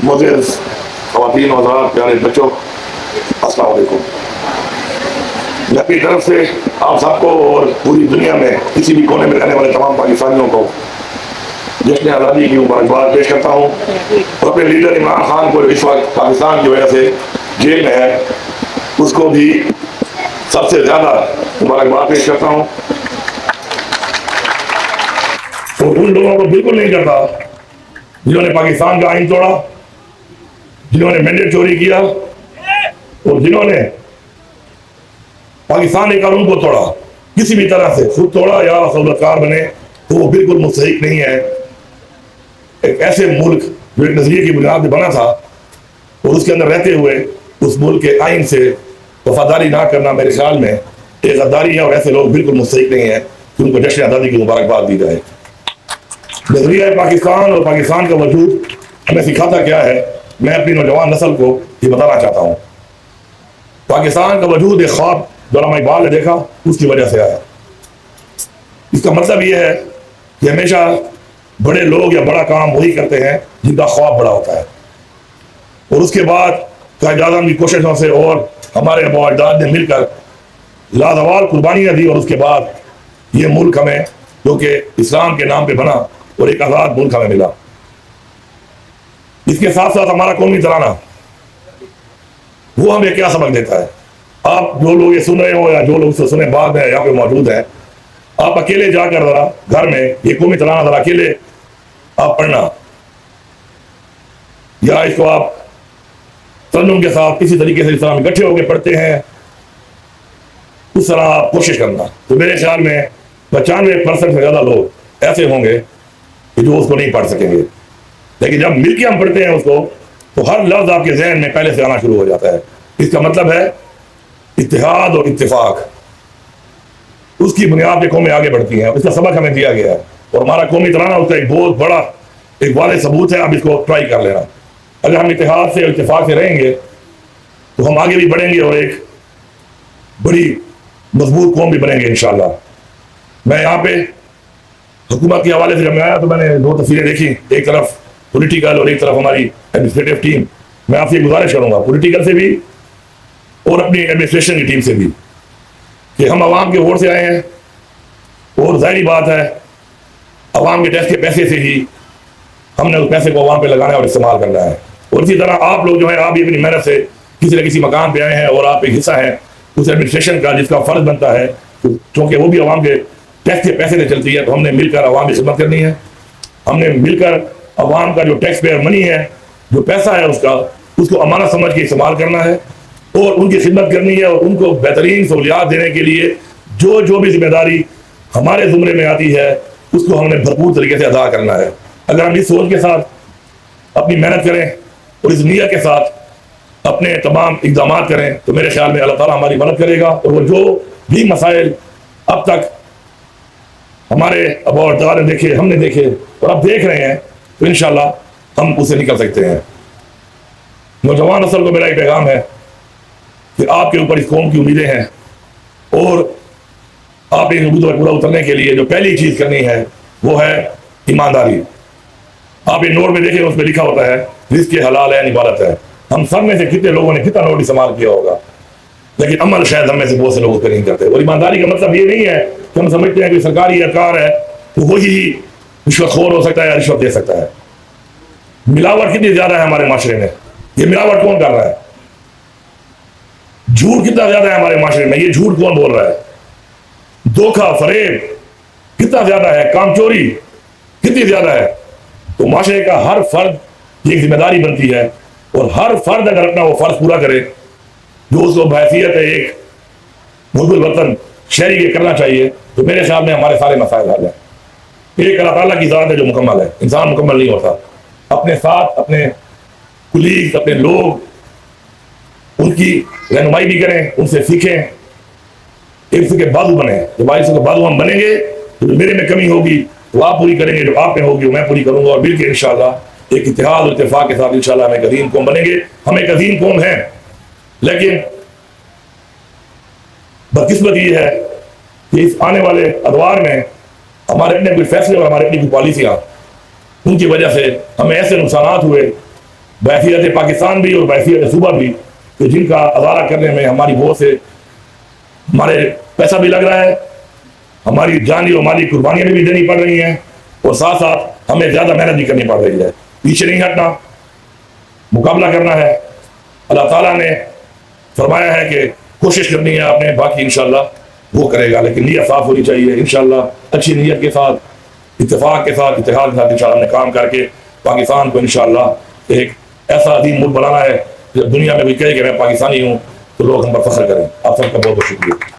معزز خواتین و حضرات، پیارے بچوں، السلام علیکم۔ میں اپنی طرف سے آپ سب کو اور پوری دنیا میں کسی بھی کونے میں رہنے والے تمام پاکستانیوں کو جشن آزادی کی مبارکباد پیش کرتا ہوں، اور اپنے لیڈر عمران خان کو جو اس وقت پاکستان کی وجہ سے جیل میں ہے اس کو بھی سب سے زیادہ مبارکباد پیش کرتا ہوں، اور ان لوگوں کو بالکل نہیں کرتا جنہوں نے پاکستان کا آئین توڑا، جنہوں نے مینڈیٹ چوری کیا اور جنہوں نے پاکستان کے قانون کو توڑا، کسی بھی طرح سے خود توڑا یا سہولتکار بنے، تو وہ بالکل مستحق نہیں ہے۔ ایک ایسے ملک جو ایک نظریے کی بنیاد پہ بنا تھا اور اس کے اندر رہتے ہوئے اس ملک کے آئین سے وفاداری نہ کرنا میرے خیال میں ایک غداری ہے، اور ایسے لوگ بالکل مستحق نہیں ہیں کہ ان کو جشن آزادی کی مبارکباد دی جائے۔ نظریہ پاکستان اور پاکستان کا وجود ہمیں سکھاتا کیا ہے، میں اپنی نوجوان نسل کو یہ بتانا چاہتا ہوں۔ پاکستان کا وجود ایک خواب جو علامہ اقبال نے دیکھا اس کی وجہ سے آیا۔ اس کا مطلب یہ ہے کہ ہمیشہ بڑے لوگ یا بڑا کام وہی کرتے ہیں جن کا خواب بڑا ہوتا ہے، اور اس کے بعد قائد اعظم کی کوششوں سے اور ہمارے آباء و اجداد نے مل کر لازوال قربانیاں دی، اور اس کے بعد یہ ملک ہمیں جو کہ اسلام کے نام پہ بنا اور ایک آزاد ملک ہمیں ملا۔ اس کے ساتھ ساتھ ہمارا قومی ترانہ وہ ہمیں کیا سبق دیتا ہے؟ آپ جو لوگ یہ سن رہے ہو یا جو لوگ اسے سنے بعد میں یہاں پہ موجود ہیں، آپ اکیلے جا کر ذرا گھر میں یہ قومی ترانہ ذرا اکیلے آپ پڑھنا، یا اس کو آپ ترنم کے ساتھ کسی طریقے سے اسلام اکٹھے ہو کے پڑھتے ہیں، اس طرح آپ کوشش کرنا، تو میرے خیال میں 95% سے زیادہ لوگ ایسے ہوں گے کہ جو اس کو نہیں پڑھ سکیں گے۔ لیکن جب مل کے ہم پڑھتے ہیں اس کو تو ہر لفظ آپ کے ذہن میں پہلے سے آنا شروع ہو جاتا ہے۔ اس کا مطلب ہے اتحاد اور اتفاق، اس کی بنیاد پہ قومیں آگے بڑھتی ہیں، اس کا سبق ہمیں دیا گیا ہے، اور ہمارا قومی ترانہ اس کا ایک بہت بڑا ایک واضح ثبوت ہے۔ آپ اس کو ٹرائی کر لینا، اگر ہم اتحاد سے اور اتفاق سے رہیں گے تو ہم آگے بھی بڑھیں گے اور ایک بڑی مضبوط قوم بھی بنیں گے انشاءاللہ۔ میں یہاں پہ حکومت کے حوالے سے جب میں آیا تو میں نے دو تصویریں دیکھی، ایک طرف پولیٹیکل اور ایک طرف ہماری ایڈمنسٹریٹو ٹیم۔ میں آپ سے گزارش کروں گا پولیٹیکل سے بھی اور اپنی ایڈمنسٹریشن کی ٹیم سے بھی کہ ہم عوام کے ووٹ سے آئے ہیں، اور ظاہری بات ہے عوام کے ٹیکس کے پیسے سے ہی ہم نے اس پیسے کو عوام پہ لگانا ہے اور استعمال کرنا ہے۔ اور اسی طرح آپ لوگ جو ہیں، آپ بھی اپنی محنت سے کسی نہ کسی مقام پہ آئے ہیں اور آپ ایک حصہ ہیں اس ایڈمنسٹریشن کا جس کا فرض بنتا ہے، چونکہ وہ بھی عوام کے ٹیکس کے پیسے سے چلتی ہے، تو ہم نے مل کر عوام کی خدمت کرنی ہے۔ ہم نے مل کر عوام کا جو ٹیکس پیئر منی ہے، جو پیسہ ہے اس کو امانت سمجھ کے استعمال کرنا ہے، اور ان کی خدمت کرنی ہے، اور ان کو بہترین سہولیات دینے کے لیے جو بھی ذمہ داری ہمارے زمرے میں آتی ہے اس کو ہم نے بھرپور طریقے سے ادا کرنا ہے۔ اگر ہم اس سوچ کے ساتھ اپنی محنت کریں اور اس نیت کے ساتھ اپنے تمام اقدامات کریں تو میرے خیال میں اللہ تعالیٰ ہماری مدد کرے گا، اور وہ جو بھی مسائل اب تک ہمارے آباء و اجداد نے دیکھے، ہم نے دیکھے اور اب دیکھ رہے ہیں، تو انشاءاللہ ہم اسے نکل سکتے ہیں۔ نوجوان نسل کو میرا ایک پیغام ہے کہ آپ کے اوپر اس قوم کی امیدیں ہیں، اور آپ ان امیدوں پر پورا اترنے کے لیے جو پہلی چیز کرنی ہے وہ ہے ایمانداری۔ آپ یہ نوٹ میں دیکھیں، اس میں لکھا ہوتا ہے رزق حلال ہے، عبادت ہے۔ ہم سب میں سے کتنے لوگوں نے کتنا نوٹ استعمال کیا ہوگا، لیکن عمل شاید ہم میں سے بہت سے لوگ اس پہ نہیں کرتے۔ اور ایمانداری کا مطلب یہ نہیں ہے کہ ہم سمجھتے ہیں کہ سرکاری اہلکار ہے تو وہی رشوت خور ہو سکتا ہے یا رشوت دے سکتا ہے۔ ملاوٹ کتنی زیادہ ہے ہمارے معاشرے میں، یہ ملاوٹ کون کر رہا ہے؟ جھوٹ کتنا زیادہ ہے ہمارے معاشرے میں، یہ جھوٹ کون بول رہا ہے؟ دھوکہ فریب کتنا زیادہ ہے، کام چوری کتنی زیادہ ہے۔ تو معاشرے کا ہر فرد ایک ذمہ داری بنتی ہے، اور ہر فرد اگر اپنا وہ فرض پورا کرے جو اس کو بحیثیت ایک محب الوطن شہری کے کرنا چاہیے، تو میرے خیال میں ہمارے سارے مسائل حل ہیں۔ ایک اللہ تعالیٰ کی ذات ہے جو مکمل ہے، انسان مکمل نہیں ہوتا۔ اپنے ساتھ اپنے کلیگ، اپنے لوگ، ان کی رہنمائی بھی کریں، ان سے سیکھیں، ایک کے بازو بنیں۔ جب آئیسوں کے بازو ہم بنیں گے تو میرے میں کمی ہوگی تو آپ پوری کریں گے، جو آپ میں ہوگی وہ میں پوری کروں گا، اور مل کے انشاءاللہ ایک اتحاد اور اتفاق کے ساتھ انشاءاللہ ہم ایک عظیم قوم بنیں گے۔ ہم ایک عظیم قوم ہیں، لیکن بدقسمت یہ ہے کہ اس آنے والے ادوار میں ہمارے اپنے کوئی فیصلے اور ہماری اپنی کوئی پالیسیاں، ان کی وجہ سے ہمیں ایسے نقصانات ہوئے بحیثیت پاکستان بھی اور بحیثیت صوبہ بھی، کہ جن کا ازالہ کرنے میں ہماری بہت سے ہمارے پیسہ بھی لگ رہا ہے، ہماری جانی اور مالی قربانیاں بھی دینی پڑ رہی ہیں، اور ساتھ ساتھ ہمیں زیادہ محنت بھی کرنی پڑ رہی ہے۔ پیچھے نہیں ہٹنا، مقابلہ کرنا ہے۔ اللہ تعالیٰ نے فرمایا ہے کہ کوشش کرنی ہے آپ نے، باقی انشاءاللہ وہ کرے گا، لیکن نیت صاف ہونی چاہیے۔ انشاءاللہ اچھی نیت کے ساتھ، اتفاق کے ساتھ، اتحاد کے ساتھ انشاءاللہ ہم نے کام کر کے پاکستان کو انشاءاللہ ایک ایسا عظیم ملک بنانا ہے، جب دنیا میں بھی کہے کہ میں پاکستانی ہوں تو لوگ ہم پر فخر کریں۔ آپ سب کا بہت بہت شکریہ۔